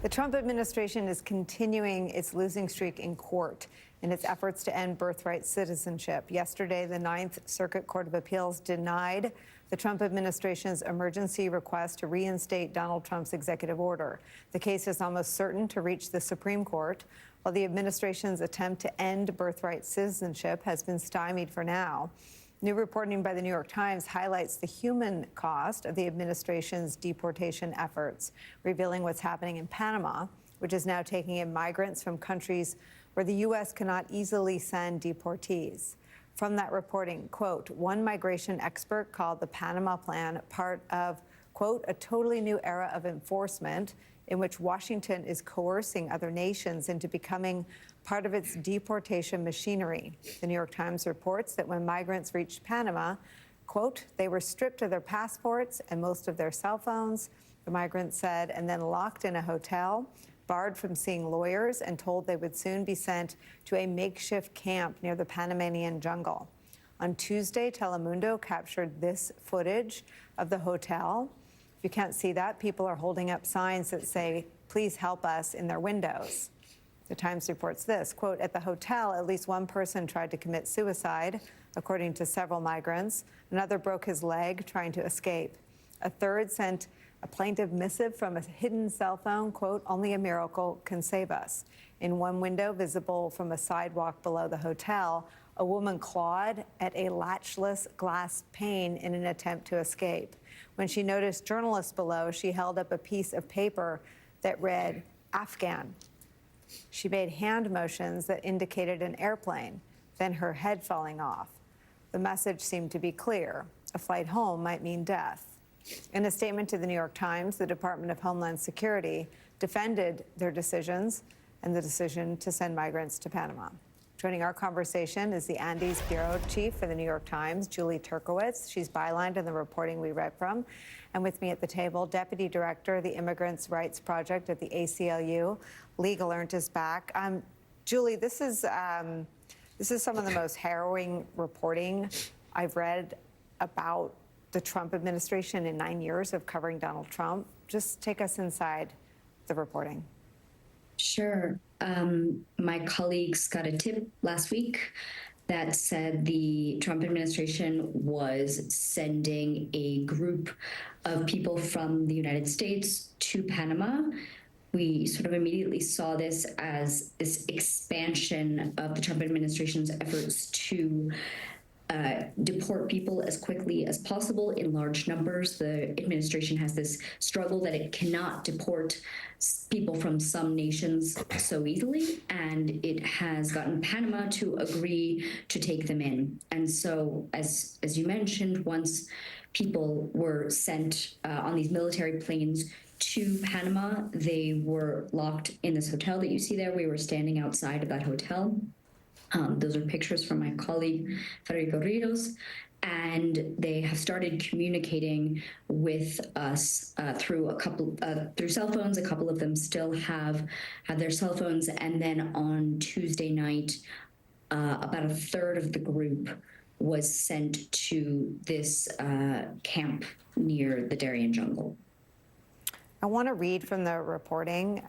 The Trump administration is continuing its losing streak in court in its efforts to end birthright citizenship. Yesterday, the Ninth Circuit Court of Appeals denied the Trump administration's emergency request to reinstate Donald Trump's executive order. The case is almost certain to reach the Supreme Court, while the administration's attempt to end birthright citizenship has been stymied for now. New reporting by the New York Times highlights the human cost of the administration's deportation efforts, revealing what's happening in Panama, which is now taking in migrants from countries where the U.S. cannot easily send deportees. From that reporting, quote, one migration expert called the Panama Plan part of, quote, a totally new era of enforcement in which Washington is coercing other nations into becoming part of its deportation machinery. The New York Times reports that when migrants reached Panama, quote, they were stripped of their passports and most of their cell phones, the migrants said, and then locked in a hotel, barred from seeing lawyers, and told they would soon be sent to a makeshift camp near the Panamanian jungle. On Tuesday, Telemundo captured this footage of the hotel. If you can't see that, people are holding up signs that say, please help us, in their windows. The Times reports this, quote, at the hotel, at least one person tried to commit suicide, according to several migrants. Another broke his leg trying to escape. A third sent a plaintive missive from a hidden cell phone, quote, only a miracle can save us. In one window visible from a sidewalk below the hotel, a woman clawed at a latchless glass pane in an attempt to escape. When she noticed journalists below, she held up a piece of paper that read, Afghan. She made hand motions that indicated an airplane, then her head falling off. The message seemed to be clear. A flight home might mean death. In a statement to the New York Times, the Department of Homeland Security defended their decisions and the decision to send migrants to Panama. Joining our conversation is the Andes Bureau Chief for the New York Times, Julie Turkowitz. She's bylined in the reporting we read from. And with me at the table, Deputy Director of the Immigrants' Rights Project at the ACLU, Lee Gallant is back. Julie, this is some of the most harrowing reporting I've read about the Trump administration in 9 years of covering Donald Trump. Just take us inside the reporting. Sure. My colleagues got a tip last week that said the Trump administration was sending a group of people from the United States to Panama. We sort of immediately saw this as this expansion of the Trump administration's efforts to deport people as quickly as possible in large numbers. The administration has this struggle that it cannot deport people from some nations so easily, and it has gotten Panama to agree to take them in. And so, as you mentioned, once people were sent on these military planes to Panama, they were locked in this hotel that you see there. We were standing outside of that hotel. Those are pictures from my colleague, Federico Rios, and they have started communicating with us through cell phones. A couple of them still have their cell phones, and then on Tuesday night, about a third of the group was sent to this camp near the Darien jungle. I want to read from the reporting.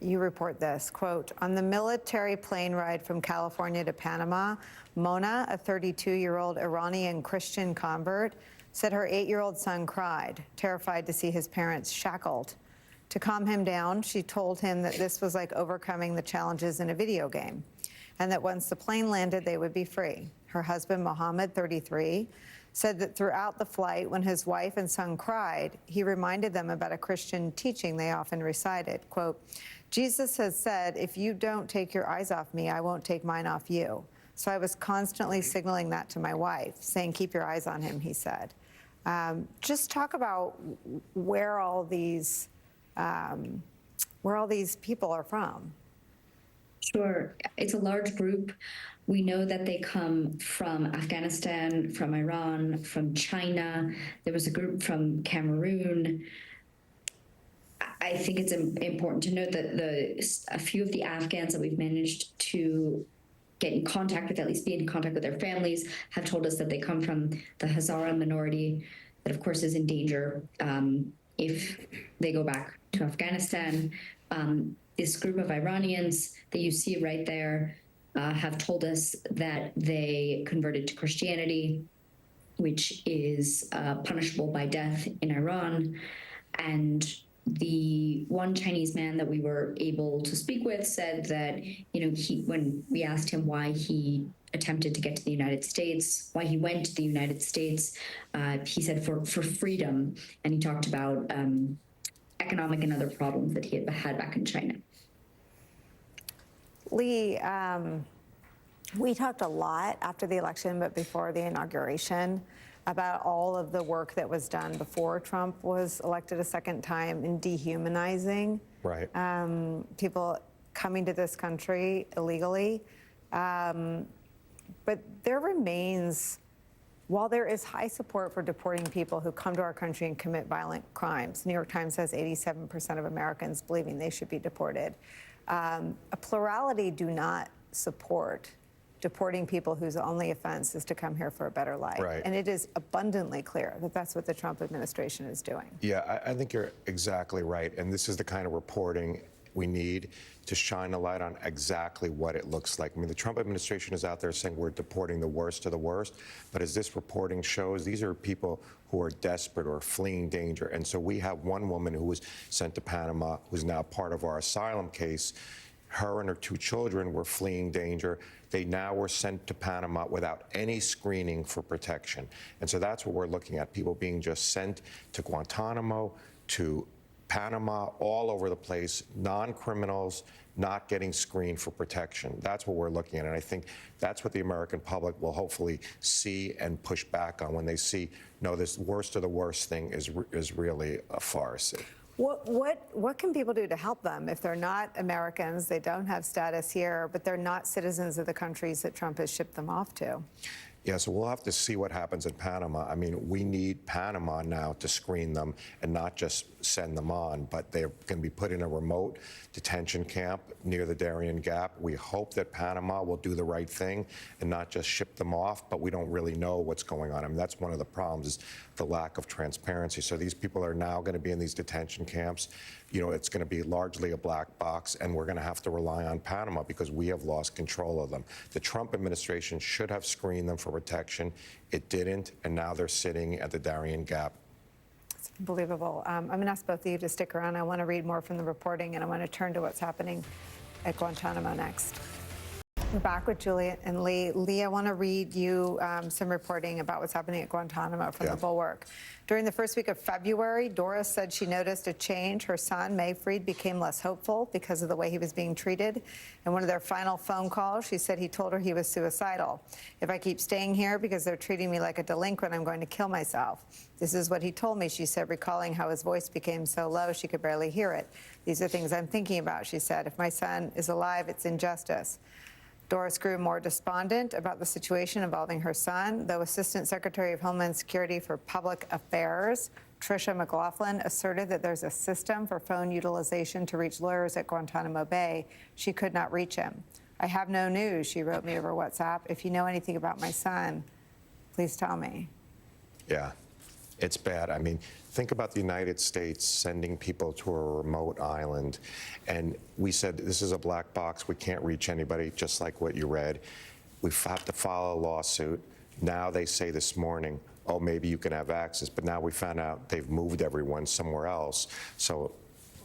You report this, quote, on the military plane ride from California to Panama, Mona, a 32-year-old Iranian Christian convert, said her 8-year-old son cried, terrified to see his parents shackled. To calm him down, she told him that this was like overcoming the challenges in a video game, and that once the plane landed, they would be free. Her husband, Mohammed, 33, said that throughout the flight, when his wife and son cried, he reminded them about a Christian teaching they often recited, quote, Jesus has said, if you don't take your eyes off me, I won't take mine off you. So I was constantly signaling that to my wife, saying, keep your eyes on him, he said. Just talk about where all these people are from. Sure. It's a large group. We know that they come from Afghanistan, from Iran, from China. There was a group from Cameroon. I think it's important to note that a few of the Afghans that we've managed to get in contact with, at least be in contact with their families, have told us that they come from the Hazara minority that, of course, is in danger if they go back to Afghanistan. This group of Iranians that you see right there have told us that they converted to Christianity, which is punishable by death in Iran. And the one Chinese man that we were able to speak with said that, when we asked him why he attempted to get to the United States, why he went to the United States, he said for freedom. And he talked about economic and other problems that he had back in China. Lee, we talked a lot after the election, but before the inauguration, about all of the work that was done before Trump was elected a second time in dehumanizing people coming to this country illegally. But there remains, while there is high support for deporting people who come to our country and commit violent crimes, New York Times says 87% of Americans believing they should be deported. A plurality do not support deporting people whose only offense is to come here for a better life. Right. And it is abundantly clear that that's what the Trump administration is doing. Yeah, I think you're exactly right. And this is the kind of reporting we need to shine a light on exactly what it looks like. I mean, the Trump administration is out there saying we're deporting the worst of the worst. But as this reporting shows, these are people who are desperate or fleeing danger. And so we have one woman who was sent to Panama, who's now part of our asylum case. Her and her two children were fleeing danger. They now were sent to Panama without any screening for protection. And so that's what we're looking at, people being just sent to Guantanomo, to Panama, all over the place, non-criminals not getting screened for protection. That's what we're looking at. And I think that's what the American public will hopefully see and push back on when they see, no, this worst of the worst thing is really a farce. What can people do to help them if they're not Americans, they don't have status here, but they're not citizens of the countries that Trump has shipped them off to? Yeah, so we'll have to see what happens in Panama. I mean, we need Panama now to screen them and not just send them on, but they're going to be put in a remote detention camp near the Darien Gap. We hope that Panama will do the right thing and not just ship them off, but we don't really know what's going on. I mean, that's one of the problems, is the lack of transparency. So these people are now going to be in these detention camps. It's going to be largely a black box, and we're going to have to rely on Panama because we have lost control of them. The Trump administration should have screened them for protection. It didn't, and now they're sitting at the Darien Gap. It's unbelievable. I'm going to ask both of you to stick around. I want to read more from the reporting, and I want to turn to what's happening at Guantanamo next. We're back with Julia and Lee. Lee, I want to read you some reporting about what's happening at Guantanamo from the Bulwark. During the first week of February, Doris said she noticed a change. Her son, Mayfried, became less hopeful because of the way he was being treated. In one of their final phone calls, she said he told her he was suicidal. If I keep staying here because they're treating me like a delinquent, I'm going to kill myself. This is what he told me, she said, recalling how his voice became so low she could barely hear it. These are things I'm thinking about, she said. If my son is alive, it's injustice. Doris grew more despondent about the situation involving her son, though Assistant Secretary of Homeland Security for Public Affairs, Tricia McLaughlin, asserted that there's a system for phone utilization to reach lawyers at Guantanamo Bay. She could not reach him. I have no news, she wrote me over WhatsApp. If you know anything about my son, please tell me. Yeah, it's bad. I mean, think about the United States sending people to a remote island, and we said this is a black box, we can't reach anybody, just like what you read. We have to file a lawsuit. Now they say this morning, oh, maybe you can have access, but now we found out they've moved everyone somewhere else. So,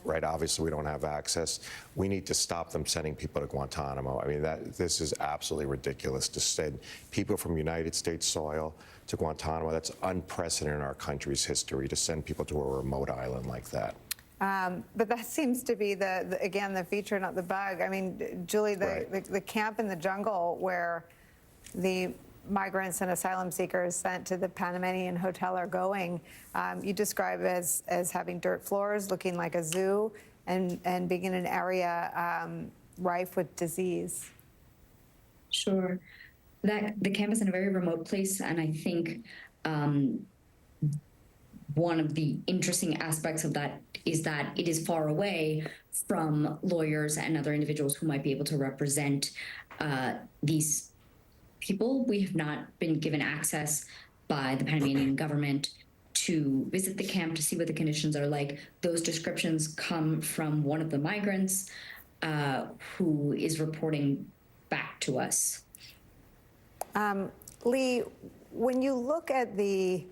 right, obviously we don't have access. We need to stop them sending people to Guantanamo. I mean, this is absolutely ridiculous to send people from United States soil to Guantanamo. That's unprecedented in our country's history, to send people to a remote island like that. But that seems to be, again, the feature, not the bug. I mean, Julie, the camp in the jungle where the migrants and asylum seekers sent to the Panamanian hotel are going, you describe as having dirt floors, looking like a zoo, and being in an area rife with disease. Sure. The camp is in a very remote place, and I think one of the interesting aspects of that is that it is far away from lawyers and other individuals who might be able to represent these people. We have not been given access by the Panamanian government to visit the camp to see what the conditions are like. Those descriptions come from one of the migrants who is reporting back to us. Lee, when you look at the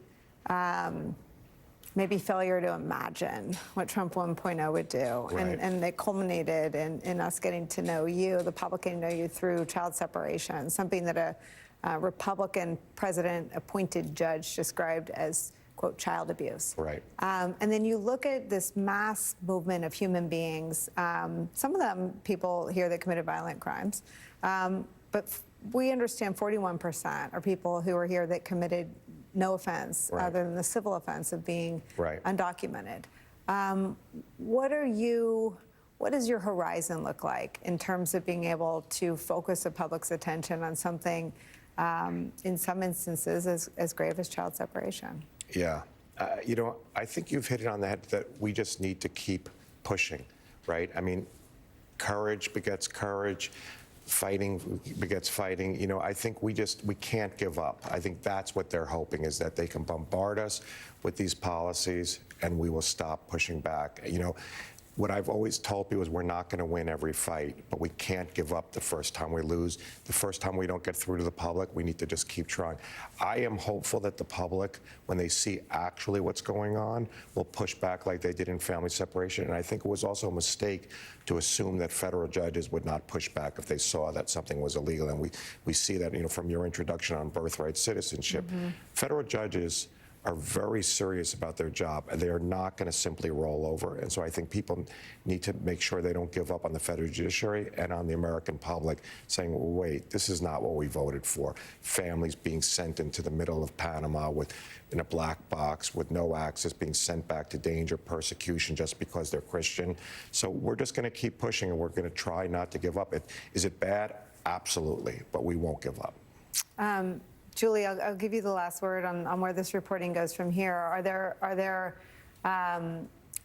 maybe failure to imagine what Trump 1.0 would do, Right. and it culminated in us getting to know you, the public getting to know you through child separation, something that a Republican president-appointed judge described as, quote, child abuse. Right. And then you look at this mass movement of human beings, some of them people here that committed violent crimes, but we understand 41% are people who are here that committed no offense Right. other than the civil offense of being Right. undocumented. What does your horizon look like in terms of being able to focus the public's attention on something, in some instances, as grave as child separation? Yeah. You know, I think you've hit it on the head that we just need to keep pushing, right? I mean, courage begets courage. Fighting begets fighting. You know, I think we can't give up. I think that's what they're hoping, is that they can bombard us with these policies and we will stop pushing back. You know, what I've always told people is we're not going to win every fight, but we can't give up the first time we lose. The first time we don't get through to the public, we need to just keep trying. I am hopeful that the public, when they see actually what's going on, will push back like they did in family separation. And I think it was also a mistake to assume that federal judges would not push back if they saw that something was illegal. And we see that, you know, from your introduction on birthright citizenship. Mm-hmm. Federal judges are very serious about their job, and they are not going to simply roll over. And so I think people need to make sure they don't give up on the federal judiciary and on the American public, saying, well, wait, this is not what we voted for. Families being sent into the middle of Panama in a black box with no access, being sent back to danger, persecution just because they're Christian. So we're just going to keep pushing, and we're going to try not to give up. Is it bad? Absolutely, but we won't give up. Julie, I'll give you the last word on where this reporting goes from here. Are there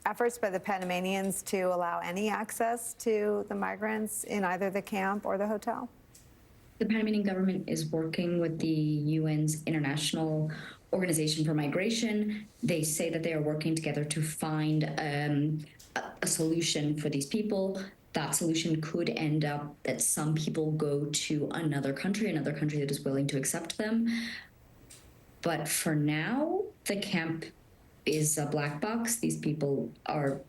efforts by the Panamanians to allow any access to the migrants in either the camp or the hotel? The Panamanian government is working with the UN's International Organization for Migration. They say that they are working together to find a solution for these people. That solution could end up that some people go to another country that is willing to accept them. But for now, the camp is a black box. These people are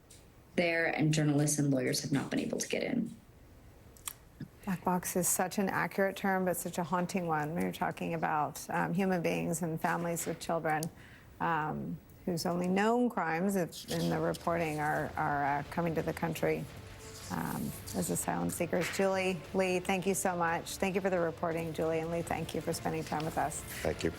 there, and journalists and lawyers have not been able to get in. Black box is such an accurate term, but such a haunting one when you're talking about human beings and families with children whose only known crimes in the reporting are coming to the country as asylum seekers. Julie, Lee, thank you so much. Thank you for the reporting, Julie, and Lee, thank you for spending time with us. Thank you.